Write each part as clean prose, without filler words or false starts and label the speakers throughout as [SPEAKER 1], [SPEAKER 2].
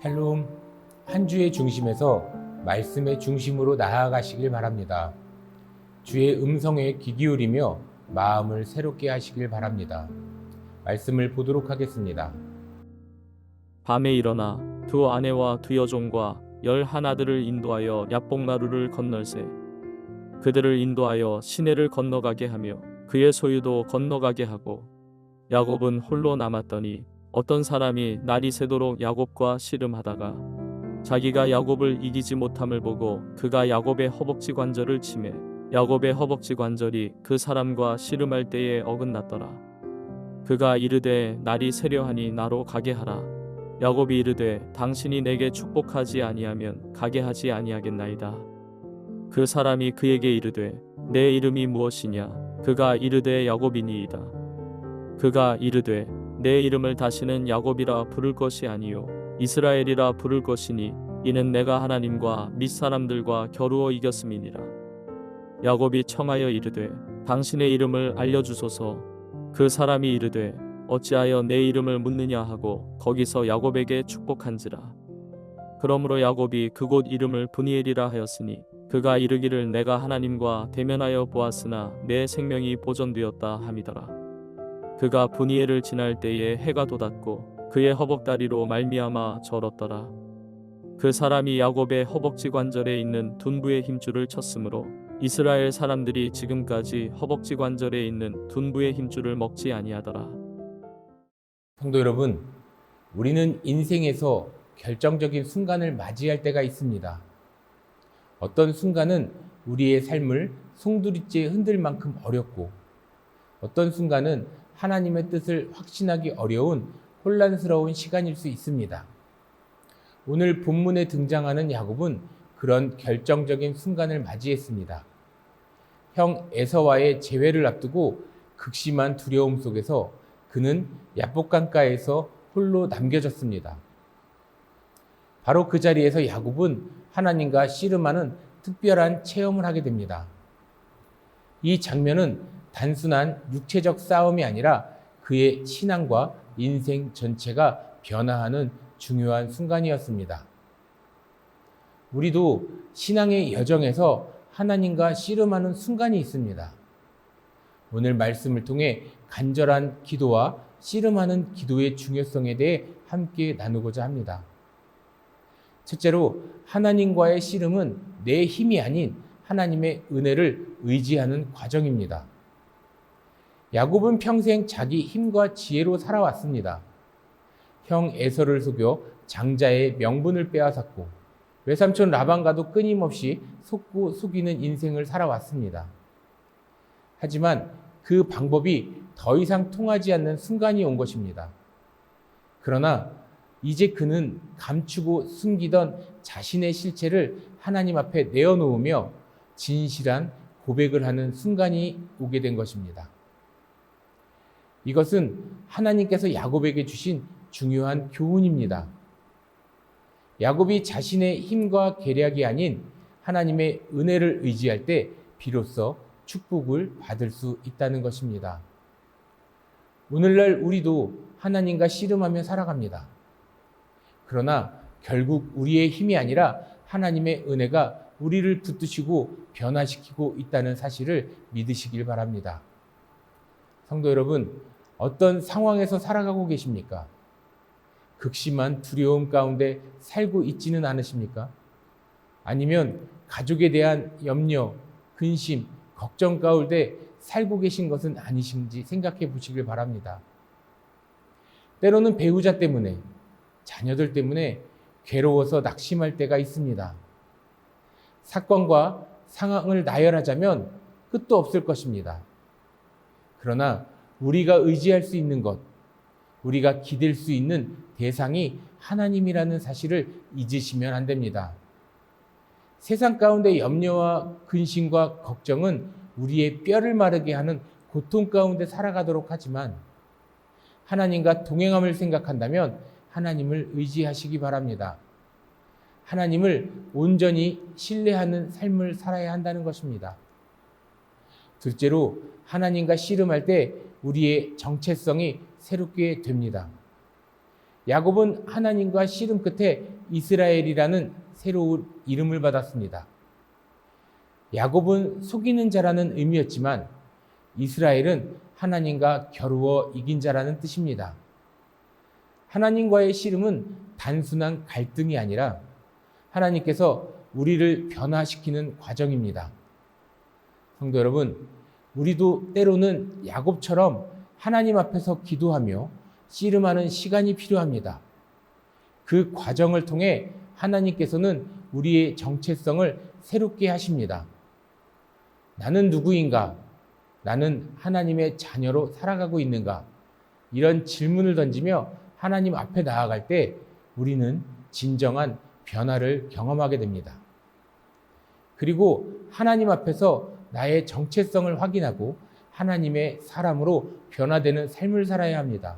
[SPEAKER 1] 샬롬, 한 주의 중심에서 말씀의 중심으로 나아가시길 바랍니다. 주의 음성에 귀 기울이며 마음을 새롭게 하시길 바랍니다. 말씀을 보도록 하겠습니다.
[SPEAKER 2] 밤에 일어나 두 아내와 두 여종과 11아들을 인도하여 야복마루를 건널세. 그들을 인도하여 시내를 건너가게 하며 그의 소유도 건너가게 하고, 야곱은 홀로 남았더니 어떤 사람이 날이 새도록 야곱과 씨름하다가 자기가 야곱을 이기지 못함을 보고 그가 야곱의 허벅지 관절을 치매 야곱의 허벅지 관절이 그 사람과 씨름할 때에 어긋났더라. 그가 이르되 날이 새려하니 나로 가게 하라. 야곱이 이르되 당신이 내게 축복하지 아니하면 가게 하지 아니하겠나이다. 그 사람이 그에게 이르되 내 이름이 무엇이냐? 그가 이르되 야곱이니이다. 그가 이르되 내 이름을 다시는 야곱이라 부를 것이 아니요 이스라엘이라 부를 것이니 이는 내가 하나님과 밑사람들과 겨루어 이겼음이니라. 야곱이 청하여 이르되 당신의 이름을 알려주소서. 그 사람이 이르되 어찌하여 내 이름을 묻느냐 하고 거기서 야곱에게 축복한지라. 그러므로 야곱이 그곳 이름을 브니엘이라 하였으니 그가 이르기를 내가 하나님과 대면하여 보았으나 내 생명이 보존되었다 함이더라. 그가 브니엘을 지날 때에 해가 돋았고 그의 허벅다리로 말미암아 절었더라. 그 사람이 야곱의 허벅지 관절에 있는 둔부의 힘줄을 쳤으므로 이스라엘 사람들이 지금까지 허벅지 관절에 있는 둔부의 힘줄을 먹지 아니하더라.
[SPEAKER 1] 성도 여러분, 우리는 인생에서 결정적인 순간을 맞이할 때가 있습니다. 어떤 순간은 우리의 삶을 송두리째 흔들 만큼 어렵고, 어떤 순간은 하나님의 뜻을 확신하기 어려운 혼란스러운 시간일 수 있습니다. 오늘 본문에 등장하는 야곱은 그런 결정적인 순간을 맞이했습니다. 형 에서와의 재회를 앞두고 극심한 두려움 속에서 그는 야복강가에서 홀로 남겨졌습니다. 바로 그 자리에서 야곱은 하나님과 씨름하는 특별한 체험을 하게 됩니다. 이 장면은 단순한 육체적 싸움이 아니라 그의 신앙과 인생 전체가 변화하는 중요한 순간이었습니다. 우리도 신앙의 여정에서 하나님과 씨름하는 순간이 있습니다. 오늘 말씀을 통해 간절한 기도와 씨름하는 기도의 중요성에 대해 함께 나누고자 합니다. 첫째로, 하나님과의 씨름은 내 힘이 아닌 하나님의 은혜를 의지하는 과정입니다. 야곱은 평생 자기 힘과 지혜로 살아왔습니다. 형 에서를 속여 장자의 명분을 빼앗았고 외삼촌 라반과도 끊임없이 속고 속이는 인생을 살아왔습니다. 하지만 그 방법이 더 이상 통하지 않는 순간이 온 것입니다. 그러나 이제 그는 감추고 숨기던 자신의 실체를 하나님 앞에 내어놓으며 진실한 고백을 하는 순간이 오게 된 것입니다. 이것은 하나님께서 야곱에게 주신 중요한 교훈입니다. 야곱이 자신의 힘과 계략이 아닌 하나님의 은혜를 의지할 때 비로소 축복을 받을 수 있다는 것입니다. 오늘날 우리도 하나님과 씨름하며 살아갑니다. 그러나 결국 우리의 힘이 아니라 하나님의 은혜가 우리를 붙드시고 변화시키고 있다는 사실을 믿으시길 바랍니다. 성도 여러분, 어떤 상황에서 살아가고 계십니까? 극심한 두려움 가운데 살고 있지는 않으십니까? 아니면 가족에 대한 염려, 근심, 걱정 가운데 살고 계신 것은 아니신지 생각해 보시길 바랍니다. 때로는 배우자 때문에, 자녀들 때문에 괴로워서 낙심할 때가 있습니다. 사건과 상황을 나열하자면 끝도 없을 것입니다. 그러나 우리가 의지할 수 있는 것, 우리가 기댈 수 있는 대상이 하나님이라는 사실을 잊으시면 안 됩니다. 세상 가운데 염려와 근심과 걱정은 우리의 뼈를 마르게 하는 고통 가운데 살아가도록 하지만 하나님과 동행함을 생각한다면 하나님을 의지하시기 바랍니다. 하나님을 온전히 신뢰하는 삶을 살아야 한다는 것입니다. 둘째로, 하나님과 씨름할 때 우리의 정체성이 새롭게 됩니다. 야곱은 하나님과 씨름 끝에 이스라엘이라는 새로운 이름을 받았습니다. 야곱은 속이는 자라는 의미였지만 이스라엘은 하나님과 겨루어 이긴 자라는 뜻입니다. 하나님과의 씨름은 단순한 갈등이 아니라 하나님께서 우리를 변화시키는 과정입니다. 성도 여러분, 우리도 때로는 야곱처럼 하나님 앞에서 기도하며 씨름하는 시간이 필요합니다. 그 과정을 통해 하나님께서는 우리의 정체성을 새롭게 하십니다. 나는 누구인가? 나는 하나님의 자녀로 살아가고 있는가? 이런 질문을 던지며 하나님 앞에 나아갈 때 우리는 진정한 변화를 경험하게 됩니다. 그리고 하나님 앞에서 나의 정체성을 확인하고 하나님의 사람으로 변화되는 삶을 살아야 합니다.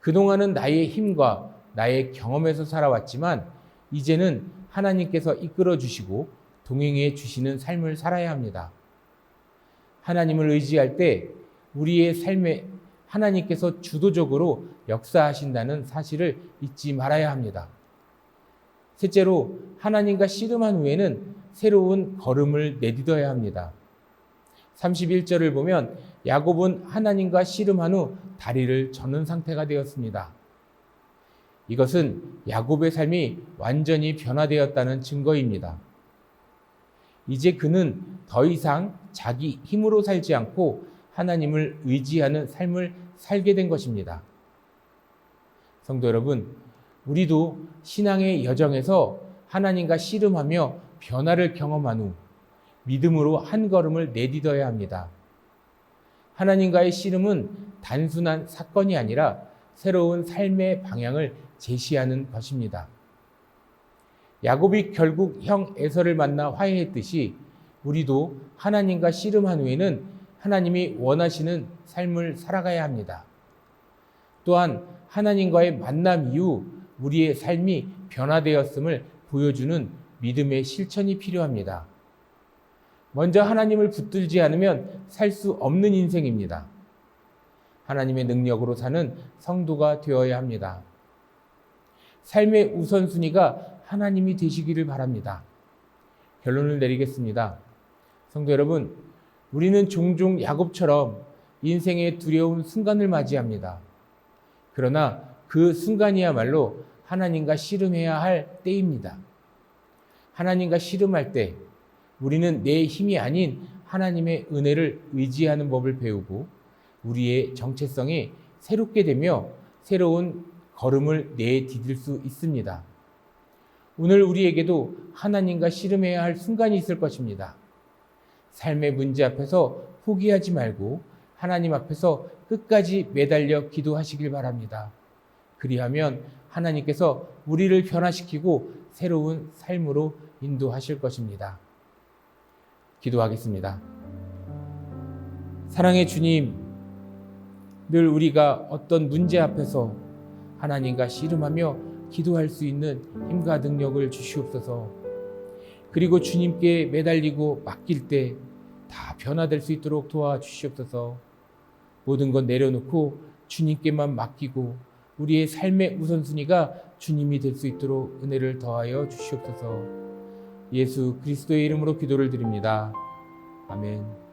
[SPEAKER 1] 그동안은 나의 힘과 나의 경험에서 살아왔지만 이제는 하나님께서 이끌어 주시고 동행해 주시는 삶을 살아야 합니다. 하나님을 의지할 때 우리의 삶에 하나님께서 주도적으로 역사하신다는 사실을 잊지 말아야 합니다. 셋째로, 하나님과 씨름한 후에는 새로운 걸음을 내딛어야 합니다. 31절을 보면 야곱은 하나님과 씨름한 후 다리를 저는 상태가 되었습니다. 이것은 야곱의 삶이 완전히 변화되었다는 증거입니다. 이제 그는 더 이상 자기 힘으로 살지 않고 하나님을 의지하는 삶을 살게 된 것입니다. 성도 여러분, 우리도 신앙의 여정에서 하나님과 씨름하며 변화를 경험한 후 믿음으로 한 걸음을 내딛어야 합니다. 하나님과의 씨름은 단순한 사건이 아니라 새로운 삶의 방향을 제시하는 것입니다. 야곱이 결국 형 에서를 만나 화해했듯이 우리도 하나님과 씨름한 후에는 하나님이 원하시는 삶을 살아가야 합니다. 또한 하나님과의 만남 이후 우리의 삶이 변화되었음을 보여주는 믿음의 실천이 필요합니다. 먼저 하나님을 붙들지 않으면 살 수 없는 인생입니다. 하나님의 능력으로 사는 성도가 되어야 합니다. 삶의 우선순위가 하나님이 되시기를 바랍니다. 결론을 내리겠습니다. 성도 여러분, 우리는 종종 야곱처럼 인생의 두려운 순간을 맞이합니다. 그러나 그 순간이야말로 하나님과 씨름해야 할 때입니다. 하나님과 씨름할 때 우리는 내 힘이 아닌 하나님의 은혜를 의지하는 법을 배우고 우리의 정체성이 새롭게 되며 새로운 걸음을 내디딜 수 있습니다. 오늘 우리에게도 하나님과 씨름해야 할 순간이 있을 것입니다. 삶의 문제 앞에서 포기하지 말고 하나님 앞에서 끝까지 매달려 기도하시길 바랍니다. 그리하면 하나님께서 우리를 변화시키고 새로운 삶으로 인도하실 것입니다. 기도하겠습니다. 사랑의 주님, 늘 우리가 어떤 문제 앞에서 하나님과 씨름하며 기도할 수 있는 힘과 능력을 주시옵소서. 그리고 주님께 매달리고 맡길 때 다 변화될 수 있도록 도와주시옵소서. 모든 것 내려놓고 주님께만 맡기고 우리의 삶의 우선순위가 주님이 될 수 있도록 은혜를 더하여 주시옵소서. 예수 그리스도의 이름으로 기도를 드립니다. 아멘.